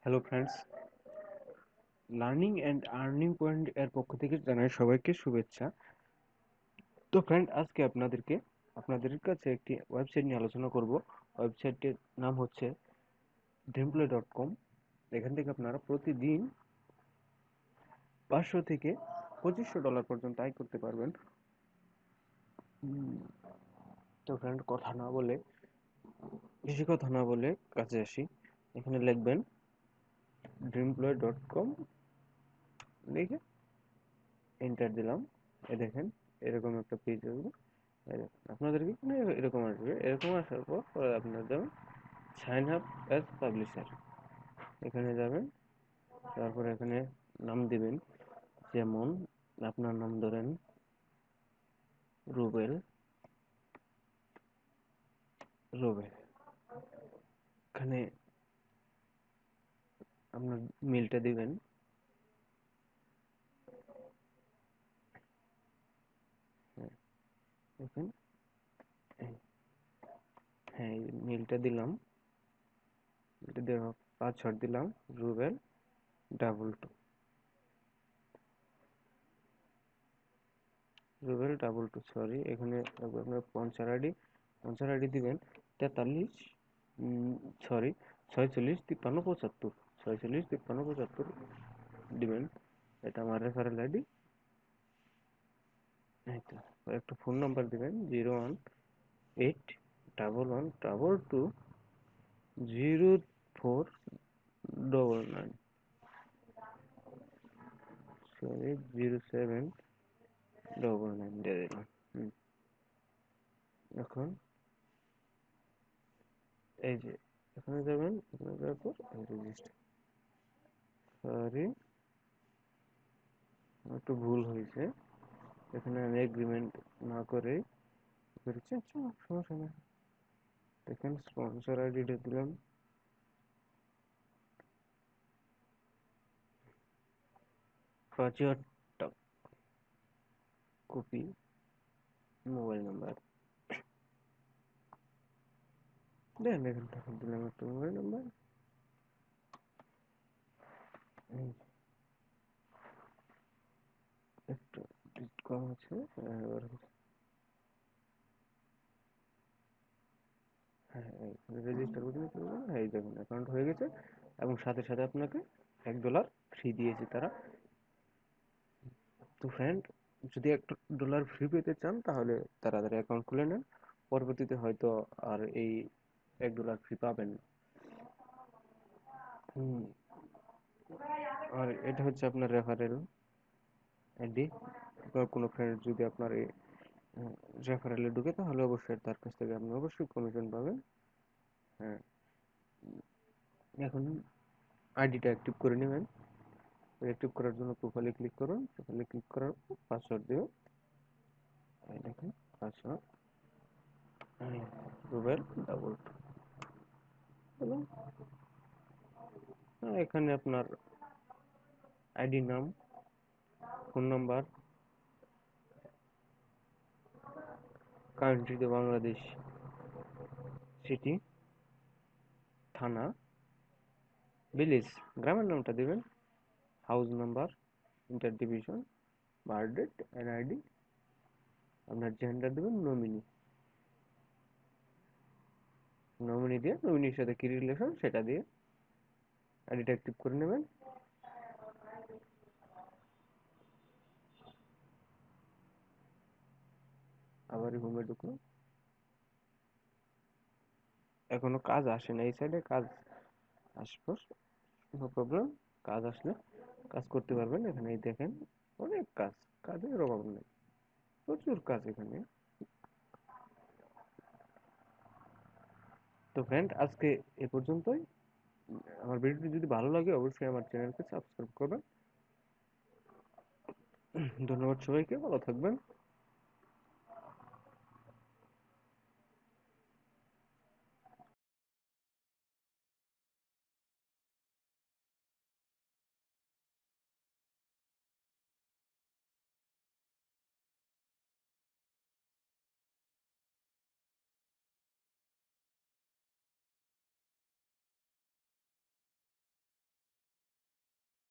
Hello friends, learning and earning point এর পক্ষ থেকে জানাই সবাইকে শুভেচ্ছা। তো ফ্রেন্ড, আজকে আপনাদের কাছে একটি ওয়েবসাইট নিয়ে আলোচনা করব। ওয়েবসাইটটির নাম হচ্ছে dreamplay.com। এখান থেকে আপনারা প্রতিদিন 500 থেকে $2500 পর্যন্ত আয় করতে পারবেন। তো ফ্রেন্ড, বেশি কথা না বলে কাজে আসি। এখানে লিখবেন dreamplay.com, লিখে এন্টার দিলাম। দেখেন এরকম একটা পেজ আসবে। এই দেখেন, আপনাদেরকে এখানে এরকম আসবে। এরকম আসার পর আপনারা যাবেন সাইন আপ অ্যাজ পাবলিশার, এখানে যাবেন। তারপর এখানে নাম দিবেন, যেমন আপনার নাম ধরেন রুবেল। রুবেল এখানে আপনার মেলটা দিবেন। হ্যাঁ, দেখেন, হ্যাঁ, মেলটা দিলাম। এটা দেওয়া পাসওয়ার্ড দিলাম রুবেল 22। সরি, এখানে আপনার স্পন্সর আইডি দিবেন 43, সরি, 46 53 75, 46 53 75 দিবেন। এটা আমার রেফারেল আইডি। এই তো, একটা ফোন নাম্বার দিবেন 01811220499, সরি 0799 দিয়ে দিলাম। এখন এই যে এখানে যাবেন, এখানে যাওয়ার পর রেজিস্টার। সরি, একটু ভুল হয়েছে। এখানে আমি এগ্রিমেন্ট না করে করেছি। আচ্ছা, সমস্যা নেই। দেখেন স্পন্সর আইডিটা দিলাম। পাঁচটা কপি মোবাইল নাম্বার দেন। এখানে তখন দিলাম একটা মোবাইল নাম্বার। একটু কম আছে। এবার হ্যাঁ, রেজিস্টার করে নিতে হবে। এই দেখুন অ্যাকাউন্ট হয়ে গেছে, এবং সাথে সাথে আপনাকে $1 ফ্রি দিয়েছে তারা। তো ফ্রেন্ড, যদি $1 ফ্রি পেতে চান তাহলে তাড়াতাড়ি অ্যাকাউন্ট খুলে নেন। পরবর্তীতে হয়তো আর এই $1 ফ্রি পাবেন না। হুম, আর এটা হচ্ছে আপনার রেফারেল আইডি। আপনার কোনো ফ্রেন্ড যদি আপনার এই রেফারেলে ঢুকে, তাহলে অবশ্যই তার কাছ থেকে আপনি অবশ্যই কমিশন পাবেন। হ্যাঁ, এখন আইডিটা অ্যাক্টিভ করে নেবেন। অ্যাক্টিভ করার জন্য প্রোফাইলে ক্লিক করুন। প্রোফাইলে ক্লিক করার পর পাসওয়ার্ড দিবেন। এই দেখেন পাসওয়ার্ড রুবেল 22 এবং এখানে আপনার আইডি নাম, ফোন নাম্বার, কান্ট্রিতে বাংলাদেশ, সিটি, থানা, ভিলেজ, গ্রামের নামটা দিবেন, house number, inter division, birth date, NID, আপনার জেন্ডার দেবেন, নমিনি দিয়ে নমিনির সাথে কি রিলেশন সেটা দিয়ে আইডিটা অ্যাক্টিভ করে নেবেন। আবার হোমে ঢুকলাম। এখনো কাজ আসে না, এই সাইডে কাজ আসবে, নো প্রবলেম। কাজ আসলে কাজ করতে পারবেন। এখানে এই দেখেন অনেক কাজ, কাজের অভাব নেই, প্রচুর কাজ এখানে। তো ফ্রেন্ড, আজকে এ পর্যন্তই। আমার ভিডিওটি যদি ভালো লাগে অবশ্যই আমার চ্যানেলকে সাবস্ক্রাইব করবেন। ধন্যবাদ সবাইকে, ভালো থাকবেন।